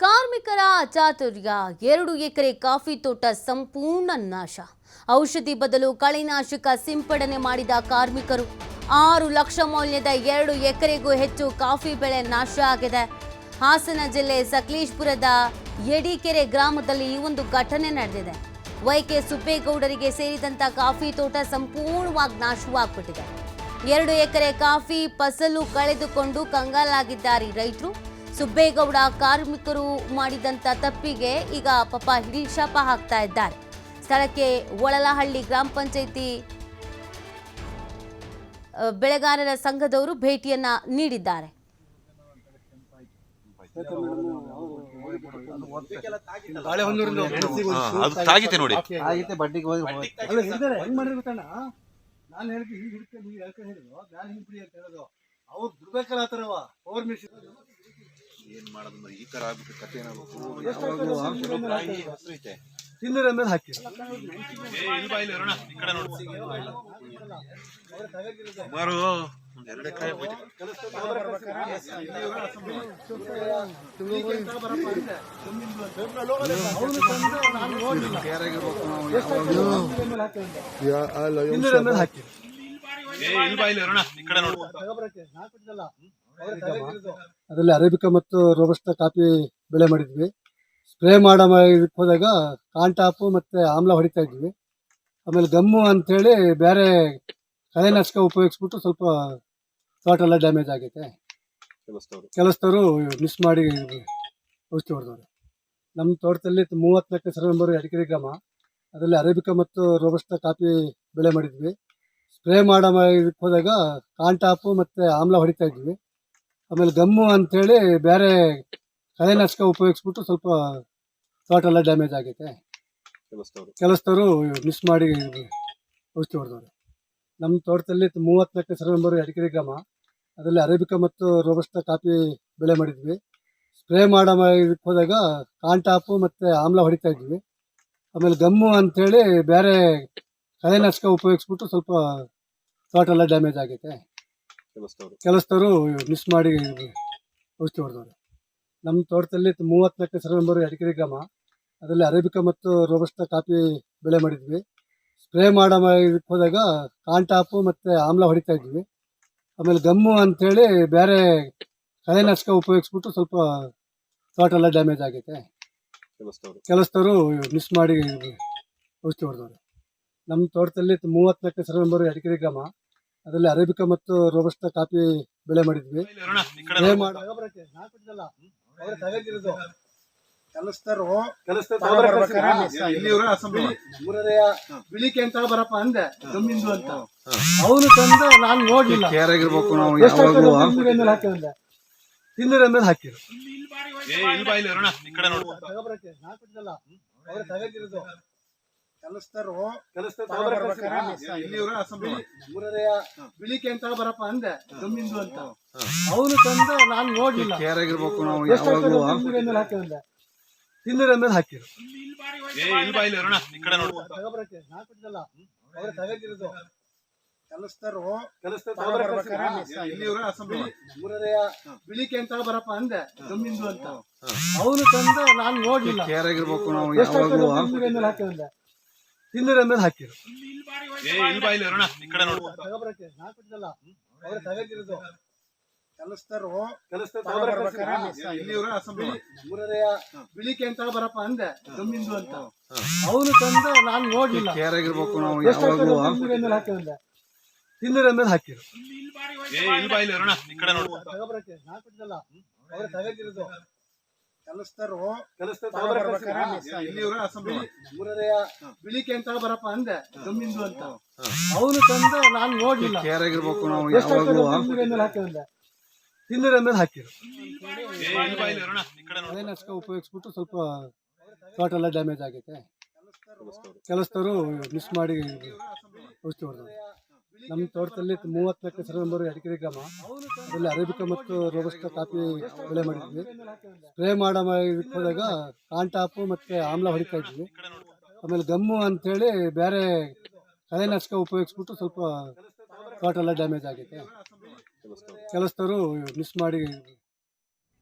ಕಾರ್ಮಿಕರ ಚಾತುರ್ಯ 2 acre coffee ತೋಟ ಸಂಪೂರ್ಣ ನಾಶ. ಔಷಧಿ ಬದಲು ಕಳೆನಾಶಕ ಸಿಂಪಡಣೆ ಮಾಡಿದ ಕಾರ್ಮಿಕರು 6 ಲಕ್ಷ ಮೌಲ್ಯದ 2 ಎಕರೆಗೂ ಹೆಚ್ಚು ಕಾಫಿ ಬೆಳೆ ನಾಶ ಆಗಿದೆ. ಹಾಸನ ಜಿಲ್ಲೆ ಸಕಲೇಶಪುರದ ಯಡಿಕೆರೆ ಗ್ರಾಮದಲ್ಲಿ ಈ ಒಂದು ಘಟನೆ ನಡೆದಿದೆ. ವೈಕೆ ಸುಬ್ಬೇಗೌಡರಿಗೆ ಸೇರಿದಂತ ಕಾಫಿ ತೋಟ ಸಂಪೂರ್ಣವಾಗಿ ನಾಶವಾಗ್ಬಿಟ್ಟಿದೆ. 2 ಎಕರೆ ಕಾಫಿ ಫಸಲು ಕಳೆದುಕೊಂಡು ಕಂಗಾಲಾಗಿದ್ದಾರೆ ರೈತರು. ಸುಬ್ಬೇಗೌಡ ಕಾರ್ಮಿಕರು ಮಾಡಿದಂತ ತಪ್ಪಿಗೆ ಈಗ ಪಾಪ ಹಿಡಿ ಶಾಪ ಹಾಕ್ತಾ ಇದ್ದಾರೆ. ಸ್ಥಳಕ್ಕೆ ಒಳಲಹಳ್ಳಿ ಗ್ರಾಮ ಪಂಚಾಯಿತಿ ಬೆಳೆಗಾರರ ಸಂಘದವರು ಭೇಟಿಯನ್ನ ನೀಡಿದ್ದಾರೆ. ಏನ್ ಮಾಡೋದು ಈ ತರ ಆಗ್ಬಿಟ್ಟು ಕತೆ ಏನಾಗಬೇಕು ತಿನ್ನರ ಮೇಲೆ ಹಾಕಿ ಸುಮಾರು 2 ಎಕರೆ ಹಾಕಿ ಅದರಲ್ಲಿ ಅರೇಬಿಕಾ ಮತ್ತು ರೋಬಸ್ಟಾ ಕಾಫಿ ಬೆಳೆ ಮಾಡಿದ್ವಿ. ಸ್ಪ್ರೇ ಹೋದಾಗ ಕಾಂಟಾಪು ಮತ್ತೆ ಆಮ್ಲ ಹೊಡಿತಾ ಇದ್ವಿ. ಆಮೇಲೆ ಗಮ್ಮು ಅಂತೇಳಿ ಬೇರೆ ಕಳೆನಾಶಕ ಉಪಯೋಗಿಸ್ಬಿಟ್ಟು ಸ್ವಲ್ಪ ತೋಟ ಎಲ್ಲ ಡ್ಯಾಮೇಜ್ ಆಗೈತೆ. ಕೆಲಸದವರು ಮಿಸ್ ಮಾಡಿ ಔಷಧಿ ಹೊಡೆದವ್ರೆ. ನಮ್ಮ ತೋಟದಲ್ಲಿ 34 ಸರ್ವೆ ನಂಬರ್ ಯಡಿಕೆರೆ ಗ್ರಾಮ. ಅದರಲ್ಲಿ ಅರೇಬಿಕಾ ಮತ್ತು ರೋಬಸ್ಟಾ ಕಾಫಿ ಬೆಳೆ ಮಾಡಿದ್ವಿ. ಸ್ಪ್ರೇ ಹೋದಾಗ ಕಾಂಟಾಪು ಮತ್ತು ಆಮ್ಲ ಹೊಡಿತಾ ಇದ್ವಿ. ಆಮೇಲೆ ಗಮ್ಮು ಅಂತೇಳಿ ಬೇರೆ ಕಳೆನಾಶಕ ಉಪಯೋಗಿಸ್ಬಿಟ್ಟು ಸ್ವಲ್ಪ ತೋಟ ಎಲ್ಲ ಡ್ಯಾಮೇಜ್ ಆಗೈತೆ. ಕೆಲಸದವರು ಮಿಸ್ ಮಾಡಿ ಔಷಧಿ ಹೊಡೆದವ್ರೆ. ನಮ್ಮ ತೋಟದಲ್ಲಿ 34 ಸರ್ವೆ ನಂಬರ್ ಯಡಿಕೆರೆ ಗ್ರಾಮ. ಅದರಲ್ಲಿ ಅರೇಬಿಕಾ ಮತ್ತು ರೋಬಸ್ಟಾ ಕಾಫಿ ಬೆಳೆ ಮಾಡಿದ್ವಿ. ಸ್ಪ್ರೇ ಹೋದಾಗ ಕಾಂಟಾಪು ಮತ್ತು ಆಮ್ಲ ಹೊಡಿತಾ ಇದ್ವಿ. ಆಮೇಲೆ ಗಮ್ಮು ಅಂತೇಳಿ ಬೇರೆ ಕಳೆನಾಶಕ ಉಪಯೋಗಿಸ್ಬಿಟ್ಟು ಸ್ವಲ್ಪ ತೋಟ ಎಲ್ಲ ಡ್ಯಾಮೇಜ್ ಆಗೈತೆ. ಕೆಲಸದವರು ಮಿಸ್ ಮಾಡಿ ಔಷಧಿ ಹೊಡೆದವ್ರೆ. ನಮ್ಮ ತೋಟದಲ್ಲಿ 34 ಸರ್ವೆ ನಂಬರ್ ಯಡಿಕೆರೆ ಗ್ರಾಮ. ಅದರಲ್ಲಿ ಅರೇಬಿಕಾ ಮತ್ತು ರೋಬಸ್ಟಾ ಕಾಫಿ ಬೆಳೆ ಮಾಡಿದ್ವಿ. ಸ್ಪ್ರೇ ಹೋದಾಗ ಕಾಂಟಾಪು ಮತ್ತು ಆಮ್ಲ ಹೊಡಿತಾ ಇದ್ವಿ. ಆಮೇಲೆ ಗಮ್ಮು ಅಂತೇಳಿ ಬೇರೆ ಕಳೆನಾಶಕ ಉಪಯೋಗಿಸ್ಬಿಟ್ಟು ಸ್ವಲ್ಪ ತೋಟ ಎಲ್ಲ ಡ್ಯಾಮೇಜ್ ಆಗೈತೆ. ಕೆಲಸದವರು ಮಿಸ್ ಮಾಡಿ ಔಷಧಿ ಹೊಡೆದವ್ರೆ. ನಮ್ಮ ತೋಟದಲ್ಲಿ 34 ಸರ್ವೆ ನಂಬರ್ ಯಡಿಕೆರೆ ಗ್ರಾಮ. ಅದರಲ್ಲಿ ಅರೇಬಿಕಾ ಮತ್ತು ರೋಬಸ್ಟಾ ಕಾಫಿ ಬೆಳೆ ಮಾಡಿದ್ವಿ. ಬಿಳಿಕೆ ಅಂತ ಬರಪ್ಪ ಅಂದೆ ಗಮ್ಮಿಂದು ಅಂತ ಅವನು ತಂದ ನಾನು ನೋಡ್ಲಿಲ್ಲ. ತಿನ್ನರ ಮೇಲೆ ಹಾಕಿರು ಬಿಳಿಕೆ ಅಂತ ಬರಪ್ಪ ಅಂದೆ ಗಮ್ಮಿಂದು ಅಂತ ಅವನು ತಂದ ನಾನು ನೋಡ್ಲಿಲ್ಲ. ತಿನ್ನರ ಮೇಲೆ ಹಾಕಿರು ಬಿಳಿಕೆ ಅಂತ ಬರಪ್ಪ ಅಂದೆ ಗಮ್ಮಿಂದು ಅಂತ ಅವನು ತಂದ ನಾನು ನೋಡ್ಲಿಲ್ಲ. ತಿನ್ನರ ಮೇಲೆ ಹಾಕಿರು ಬಿಳಿಕೆ ಅಂತ ಬರಪ್ಪ ಅಂದೆ ಗಮ್ಮಿಂದು ಅಂತ ಅವನು ತಂದ ನಾನು ನೋಡ್ಲಿಲ್ಲ. ತಿನ್ನರ ಮೇಲೆ ಹಾಕಿರು ಬಿಳಿಕೆ ಅಂತ ಬರಪ್ಪ ಅಂದೆ ಗಮ್ಮಿಂದು ಅಂತ ಅವನು ತಂದ ನಾನು ನೋಡ್ಲಿಲ್ಲ. ತಿನ್ನರ ಮೇಲೆ ಹಾಕಿರು ಕಳೆನಾಶಕ ಉಪಯೋಗಿಸ್ಬಿಟ್ಟು ಸ್ವಲ್ಪ ತೋಟ ಎಲ್ಲ ಡ್ಯಾಮೇಜ್ ಆಗೈತೆ. ಕೆಲಸದವರು ಮಿಸ್ ಮಾಡಿ ಔಷಧಿ ಹೊಡೆದವ್ರೆ. ನಮ್ಮ ತೋಟದಲ್ಲಿ 34 ಸರ್ವೆ ನಂಬರ್ ಯಡಿಕೆರೆ ಗ್ರಾಮ. ಅದರಲ್ಲಿ ಅರೇಬಿಕಾ ಮತ್ತು ರೋಬಸ್ಟಾ ಕಾಫಿ ಬೆಳೆ ಮಾಡಿದ್ವಿ. ಸ್ಪ್ರೇ ಹೋದಾಗ ಕಾಂಟಾಪು ಮತ್ತು ಆಮ್ಲ ಹೊಡಿತಾ ಇದ್ವಿ. ಆಮೇಲೆ ಗಮ್ಮು ಅಂತೇಳಿ ಬೇರೆ ಕಳೆನಾಶಕ ಉಪಯೋಗಿಸ್ಬಿಟ್ಟು ಸ್ವಲ್ಪ ತೋಟ ಎಲ್ಲ ಡ್ಯಾಮೇಜ್ ಆಗೈತೆ. ಕೆಲಸದವರು ಮಿಸ್ ಮಾಡಿ